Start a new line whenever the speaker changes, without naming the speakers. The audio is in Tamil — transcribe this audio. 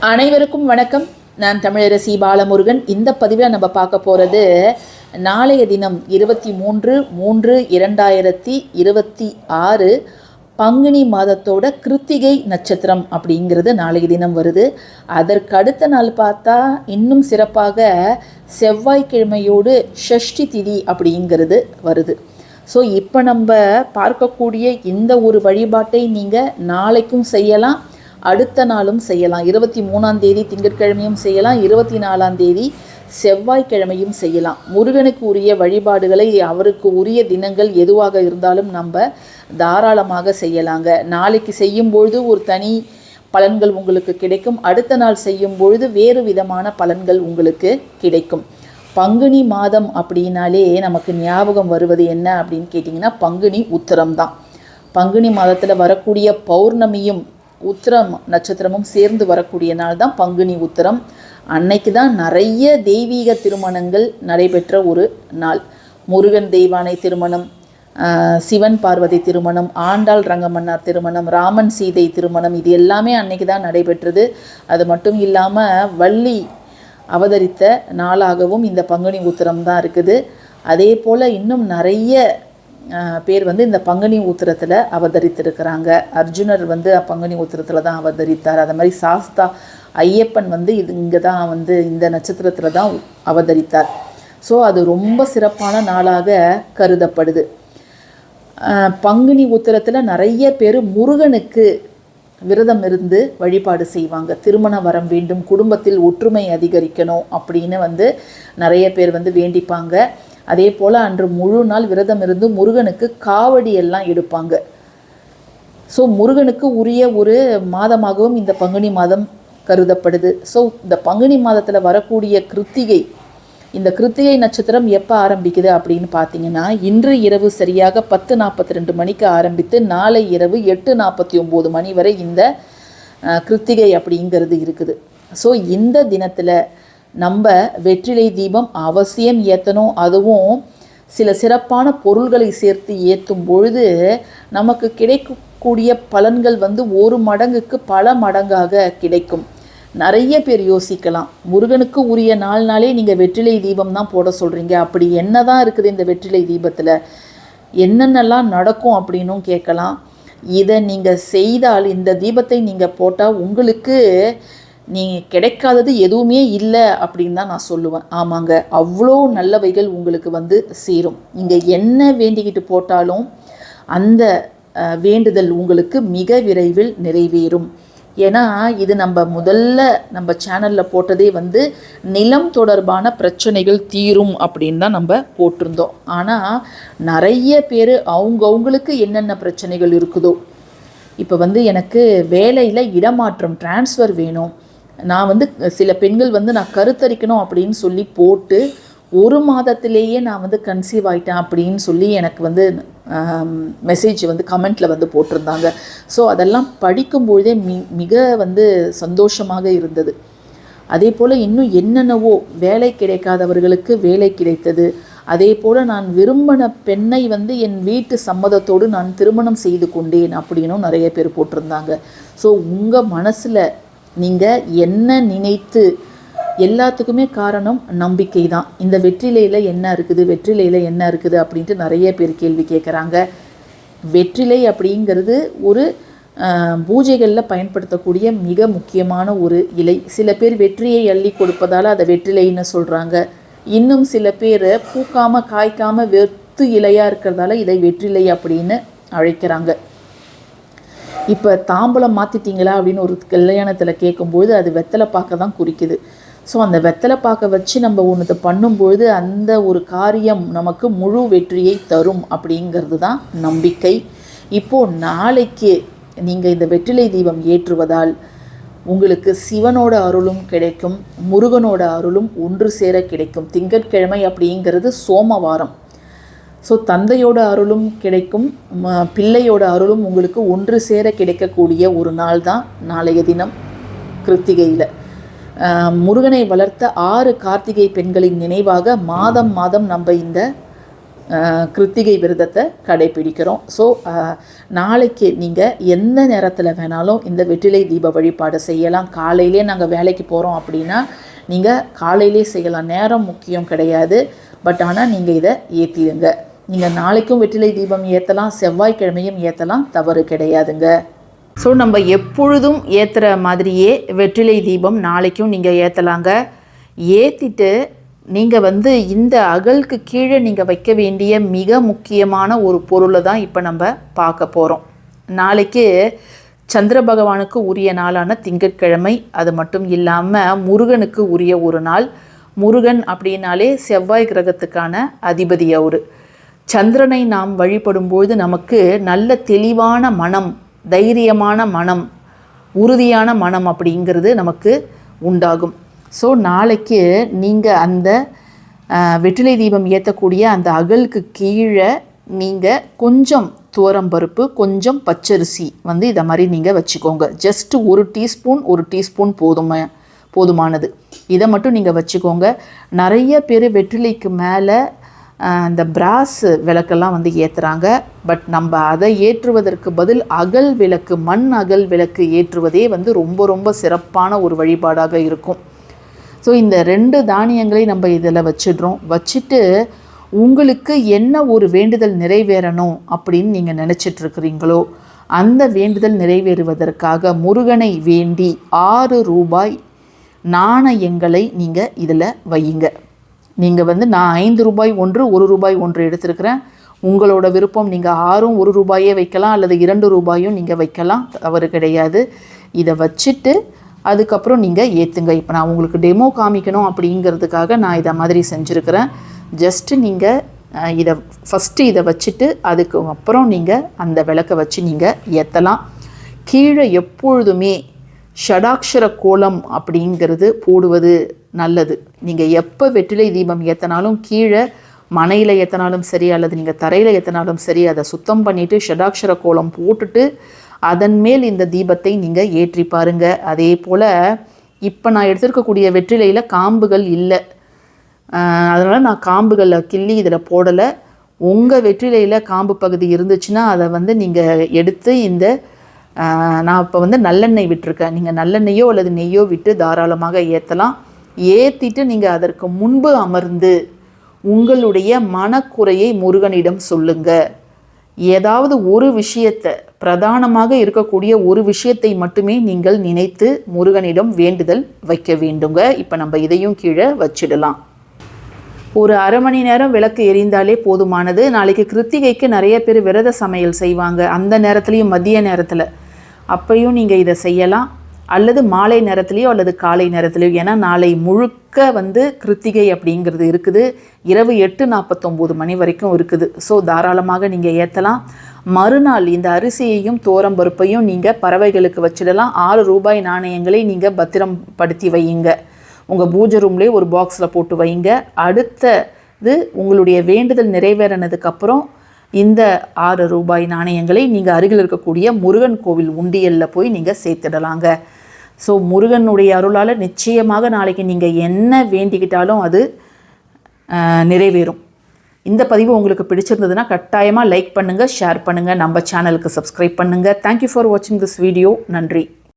அனைவருக்கும் வணக்கம். நான் தமிழரசி பாலமுருகன். இந்த பதிவில் நம்ம பார்க்க போகிறது நாளைய தினம் 23/3/2026 பங்குனி மாதத்தோட கிருத்திகை நட்சத்திரம் அப்படிங்கிறது நாளைய தினம் வருது. அதற்கு அடுத்த நாள் பார்த்தா இன்னும் சிறப்பாக செவ்வாய்க்கிழமையோடு ஷஷ்டி திதி அப்படிங்கிறது வருது. ஸோ இப்போ நம்ம பார்க்கக்கூடிய இந்த ஒரு வழிபாட்டை நீங்கள் நாளைக்கும் செய்யலாம், அடுத்த நாளும் செய்யலாம். 23ஆம் தேதி திங்கட்கிழமையும் செய்யலாம், 24ஆம் தேதி செவ்வாய்க்கிழமையும் செய்யலாம். முருகனுக்கு உரிய வழிபாடுகளை அவருக்கு உரிய தினங்கள் எதுவாக இருந்தாலும் நம்ம தாராளமாக செய்யலாங்க. நாளைக்கு செய்யும்பொழுது ஒரு தனி பலன்கள் உங்களுக்கு கிடைக்கும், அடுத்த நாள் செய்யும்பொழுது வேறு விதமான பலன்கள் உங்களுக்கு கிடைக்கும். பங்குனி மாதம் அப்படின்னாலே நமக்கு ஞாபகம் வருவது என்ன அப்படின்னு கேட்டிங்கன்னா பங்குனி உத்திரம் தான். பங்குனி மாதத்தில் வரக்கூடிய பௌர்ணமியும் உத்திரம் நட்சத்திரமும் சேர்ந்து வரக்கூடிய நாள் தான் பங்குனி உத்திரம். அன்னைக்கு தான் நிறைய தெய்வீக திருமணங்கள் நடைபெற்ற ஒரு நாள். முருகன் தெய்வானை திருமணம், சிவன் பார்வதி திருமணம், ஆண்டாள் ரங்கமன்னார் திருமணம், ராமன் சீதை திருமணம், இது எல்லாமே அன்னைக்கு தான் நடைபெற்றது. அது மட்டும் இல்லாமல் வள்ளி அவதரித்த நாளாகவும் இந்த பங்குனி உத்திரம் தான் இருக்குது. அதே போல் இன்னும் நிறைய பேர் இந்த பங்குனி உத்திரத்தில் அவதரித்திருக்கிறாங்க. அர்ஜுனர் பங்குனி உத்திரத்தில் தான் அவதரித்தார். அது மாதிரி சாஸ்தா ஐயப்பன் இங்கே தான் இந்த நட்சத்திரத்தில் தான் அவதரித்தார். ஸோ அது ரொம்ப சிறப்பான நாளாக கருதப்படுது. பங்குனி உத்திரத்தில் நிறைய பேர் முருகனுக்கு விரதம் இருந்து வழிபாடு செய்வாங்க. திருமண வரம் வேண்டும், குடும்பத்தில் ஒற்றுமை அதிகரிக்கணும் அப்படின்னு நிறைய பேர் வேண்டிப்பாங்க. அதே போல் அன்று முழு நாள் விரதம் இருந்து முருகனுக்கு காவடி எல்லாம் எடுப்பாங்க. ஸோ முருகனுக்கு உரிய ஒரு மாதமாகவும் இந்த பங்குனி மாதம் கருதப்படுது. ஸோ இந்த பங்குனி மாதத்தில் வரக்கூடிய கிருத்திகை, இந்த கிருத்திகை நட்சத்திரம் எப்போ ஆரம்பிக்குது அப்படின்னு பார்த்தீங்கன்னா இன்று இரவு சரியாக 10:42 மணிக்கு ஆரம்பித்து நாளை இரவு 8:49 மணி வரை இந்த கிருத்திகை அப்படிங்கிறது இருக்குது. ஸோ இந்த தினத்தில் நம்ம வெற்றிலை தீபம் அவசியம் ஏற்றணும். அதுவும் சில சிறப்பான பொருள்களை சேர்த்து ஏற்றும் பொழுது நமக்கு கிடைக்கக்கூடிய பலன்கள் ஒரு மடங்குக்கு பல மடங்காக கிடைக்கும். நிறைய பேர் யோசிக்கலாம், முருகனுக்கு உரிய நாளே நீங்கள் வெற்றிலை தீபம் தான் போட சொல்கிறீங்க, அப்படி என்ன தான் இருக்குது இந்த வெற்றிலை தீபத்தில், என்னென்னலாம் நடக்கும் அப்படின்னும் கேட்கலாம். இதை நீங்கள் செய்தால், இந்த தீபத்தை நீங்கள் போட்டால் உங்களுக்கு நீங்கள் கிடைக்காதது எதுவுமே இல்லை அப்படின்னு தான் நான் சொல்லுவேன். ஆமாங்க, அவ்வளோ நல்லவைகள் உங்களுக்கு சேரும். இங்கே என்ன வேண்டிக்கிட்டு போட்டாலும் அந்த வேண்டுதல் உங்களுக்கு மிக விரைவில் நிறைவேறும். ஏன்னா இது நம்ம சேனலில் போட்டதே நிலம் தொடர்பான பிரச்சனைகள் தீரும் அப்படின்னு தான் நம்ம போட்டிருந்தோம். ஆனால் நிறைய பேர் அவங்களுக்கு என்னென்ன பிரச்சனைகள் இருக்குதோ, இப்போ எனக்கு வேலையில் இடமாற்றம் டிரான்ஸ்ஃபர் வேணும், நான் சில பெண்கள் நான் கருத்தரிக்கணும் அப்படின்னு சொல்லி போட்டு ஒரு மாதத்திலேயே நான் கன்சீவ் ஆகிட்டேன் அப்படின்னு சொல்லி எனக்கு மெசேஜ் கமெண்ட்டில் போட்டிருந்தாங்க. ஸோ அதெல்லாம் படிக்கும்பொழுதே மிக சந்தோஷமாக இருந்தது. அதே போல் இன்னும் என்னென்னவோ வேலை கிடைக்காதவர்களுக்கு வேலை கிடைத்தது. அதே போல் நான் விரும்பின பெண்ணை என் வீட்டு சம்மதத்தோடு நான் திருமணம் செய்து கொண்டேன் அப்படின்னும் நிறைய பேர் போட்டிருந்தாங்க. ஸோ உங்கள் மனசில் நீங்கள் என்ன நினைத்து, எல்லாத்துக்குமே காரணம் நம்பிக்கை தான். இந்த வெற்றிலையில் என்ன இருக்குது அப்படின்ட்டு நிறைய பேர் கேள்வி கேட்குறாங்க. வெற்றிலை அப்படிங்கிறது ஒரு பூஜைகளில் பயன்படுத்தக்கூடிய மிக முக்கியமான ஒரு இலை. சில பேர் வெற்றியை அள்ளி கொடுப்பதால் அதை வெற்றிலைன்னு சொல்கிறாங்க. இன்னும் சில பேர் பூக்காமல் காய்க்காமல் வெத்து இலையாக இருக்கிறதால இதை வெற்றிலை அப்படின்னு அழைக்கிறாங்க. இப்போ தாம்பூலம் மாற்றிட்டீங்களா அப்படின்னு ஒரு கல்யாணத்தில் கேட்கும்பொழுது அது வெத்தலை பாக்க தான் குறிக்குது. ஸோ அந்த வெத்தலை பாக்க வச்சு நம்ம ஒன்று பண்ணும்பொழுது அந்த ஒரு காரியம் நமக்கு முழு வெற்றியை தரும் அப்படிங்கிறது தான் நம்பிக்கை. இப்போது நாளைக்கு நீங்கள் இந்த வெற்றிலை தீபம் ஏற்றுவதால் உங்களுக்கு சிவனோட அருளும் கிடைக்கும், முருகனோட அருளும் ஒன்று சேர கிடைக்கும். திங்கட்கிழமை அப்படிங்கிறது சோமவாரம். ஸோ தந்தையோட அருளும் கிடைக்கும், பிள்ளையோட அருளும் உங்களுக்கு ஒன்று சேர கிடைக்கக்கூடிய ஒரு நாள் தான் நாளைய தினம் கிருத்திகையில். முருகனை வளர்த்த 6 கார்த்திகை பெண்களின் நினைவாக மாதம் மாதம் நம்ம இந்த கிருத்திகை விரதத்தை கடைப்பிடிக்கிறோம். ஸோ நாளைக்கு நீங்கள் எந்த நேரத்தில் வேணாலும் இந்த வெற்றிலை தீப வழிபாடு செய்யலாம். காலையிலே நாங்கள் வேலைக்கு போகிறோம் அப்படின்னா நீங்கள் காலையிலே செய்யலாம், நேரம் முக்கியம் கிடையாது. பட் ஆனால் நீங்கள் இதை ஏற்றிடுங்க. நீங்கள் நாளைக்கும் வெற்றிலை தீபம் ஏற்றலாம், செவ்வாய்க்கிழமையும் ஏற்றலாம், தவறு கிடையாதுங்க. ஸோ நம்ம எப்பொழுதும் ஏற்றுற மாதிரியே வெற்றிலை தீபம் நாளைக்கும் நீங்கள் ஏற்றலாங்க. ஏற்றிட்டு நீங்கள் இந்த அகலுக்கு கீழே நீங்கள் வைக்க வேண்டிய மிக முக்கியமான ஒரு பொருளை தான் இப்போ நம்ம பார்க்க போகிறோம். நாளைக்கு சந்திர பகவானுக்கு உரிய நாளான திங்கட்கிழமை. அது மட்டும் இல்லாமல் முருகனுக்கு உரிய ஒரு நாள். முருகன் அப்படின்னாலே செவ்வாய் கிரகத்துக்கான அதிபதி அவர். சந்திரனை நாம் வழிபடும்போது நமக்கு நல்ல தெளிவான மனம், தைரியமான மனம், உறுதியான மனம் அப்படிங்கிறது நமக்கு உண்டாகும். ஸோ நாளைக்கு நீங்கள் அந்த வெற்றிலை தீபம் ஏற்றக்கூடிய அந்த அகலுக்கு கீழே நீங்கள் கொஞ்சம் துவரம்பருப்பு, கொஞ்சம் பச்சரிசி இதை மாதிரி நீங்கள் வச்சுக்கோங்க. ஜஸ்ட்டு 1 டீஸ்பூன் போதுமானது. இதை மட்டும் நீங்கள் வச்சுக்கோங்க. நிறைய பேர் வெற்றிலைக்கு மேலே இந்த பிராஸ் விளக்கெல்லாம் ஏற்றுறாங்க. பட் நம்ம அதை ஏற்றுவதற்கு பதில் அகல் விளக்கு, மண் அகல் விளக்கு ஏற்றுவதே ரொம்ப ரொம்ப சிறப்பான ஒரு வழிபாடாக இருக்கும். ஸோ இந்த 2 தானியங்களை நம்ம இதில் வச்சிடுறோம். வச்சுட்டு உங்களுக்கு என்ன ஒரு வேண்டுதல் நிறைவேறணும் அப்படின்னு நீங்கள் நினச்சிட்ருக்கிறீங்களோ அந்த வேண்டுதல் நிறைவேறுவதற்காக முருகனை வேண்டி 6 ரூபாய் நாணயங்களை நீங்கள் இதில் வையுங்க. நீங்கள் நான் 5 ரூபாய் 1, 1 ரூபாய் 1 எடுத்திருக்கிறேன். உங்களோட விருப்பம். நீங்கள் 6ம் 1 ரூபாயே வைக்கலாம், அல்லது 2 ரூபாயும் நீங்கள் வைக்கலாம், தவறு கிடையாது. இதை வச்சுட்டு அதுக்கப்புறம் நீங்கள் ஏற்றுங்க. இப்போ நான் உங்களுக்கு டெமோ காமிக்கணும் அப்படிங்கிறதுக்காக நான் இதை மாதிரி செஞ்சுருக்கிறேன். ஜஸ்ட்டு நீங்கள் இதை வச்சுட்டு அதுக்கு அப்புறம் நீங்கள் அந்த விளக்கை வச்சு நீங்கள் ஏற்றலாம். கீழே எப்பொழுதுமே ஷடாக்ஷர கோலம் அப்படிங்கிறது போடுவது நல்லது. நீங்கள் எப்போ வெற்றிலை தீபம் ஏற்றினாலும் கீழே மனையில் ஏற்றினாலும் சரி, அல்லது நீங்கள் தரையில் ஏற்றினாலும் சரி, அதை சுத்தம் பண்ணிவிட்டு ஷடாக்ஷர கோலம் போட்டுட்டு அதன் மேல் இந்த தீபத்தை நீங்கள் ஏற்றி பாருங்கள். அதே போல் இப்போ நான் எடுத்துருக்கக்கூடிய வெற்றிலையில் காம்புகள் இல்லை, அதனால் நான் காம்புகளை கிள்ளி இதில் போடலை. உங்கள் வெற்றிலையில் காம்பு பகுதி இருந்துச்சுன்னா அதை நீங்கள் எடுத்து நான் இப்போ நல்லெண்ணெய் விட்டுருக்கேன். நீங்கள் நல்லெண்ணெய்யோ அல்லது நெய்யோ விட்டு தாராளமாக ஏற்றலாம். ஏற்றிட்டு நீங்கள் அதற்கு முன்பு அமர்ந்து உங்களுடைய மனக்குறையை முருகனிடம் சொல்லுங்கள். ஏதாவது ஒரு விஷயத்தை, பிரதானமாக இருக்கக்கூடிய ஒரு விஷயத்தை மட்டுமே நீங்கள் நினைத்து முருகனிடம் வேண்டுதல் வைக்க வேண்டுங்க. இப்போ நம்ம இதையும் கீழே வச்சிடலாம். ஒரு அரை மணி நேரம் விளக்கு எரிந்தாலே போதுமானது. நாளைக்கு கிருத்திகைக்கு நிறைய பேர் விரத சமையல் செய்வாங்க. அந்த நேரத்துலையும் மதிய நேரத்தில் அப்பையும் நீங்கள் இதை செய்யலாம். அல்லது மாலை நேரத்துலையோ அல்லது காலை நேரத்துலையோ. ஏன்னா நாளை முழுக்க கிருத்திகை அப்படிங்கிறது இருக்குது. இரவு 8:49 மணி வரைக்கும் இருக்குது. ஸோ தாராளமாக நீங்கள் ஏற்றலாம். மறுநாள் இந்த அரிசியையும் தோரம்பருப்பையும் நீங்கள் பறவைகளுக்கு வச்சிடலாம். 6 ரூபாய் நாணயங்களை நீங்கள் பத்திரம் படுத்தி வையுங்க. உங்கள் பூஜை ரூம்லேயே ஒரு பாக்ஸில் போட்டு வைங்க. அடுத்தது உங்களுடைய வேண்டுதல் நிறைவேறினதுக்கப்புறம் இந்த 6 ரூபாய் நாணயங்களை நீங்கள் அருகில் இருக்கக்கூடிய முருகன் கோவில் உண்டியலில் போய் நீங்கள் சேர்த்துடலாங்க. ஸோ முருகனுடைய அருளால் நிச்சயமாக நாளைக்கு நீங்கள் என்ன வேண்டிக்கிட்டாலும் அது நிறைவேறும். இந்த பதிவு உங்களுக்கு பிடிச்சிருந்ததுன்னா கட்டாயமாக லைக் பண்ணுங்கள், ஷேர் பண்ணுங்கள், நம்ம சேனலுக்கு சப்ஸ்கிரைப் பண்ணுங்கள். தேங்க்யூ ஃபார் வாட்சிங் திஸ் வீடியோ. நன்றி.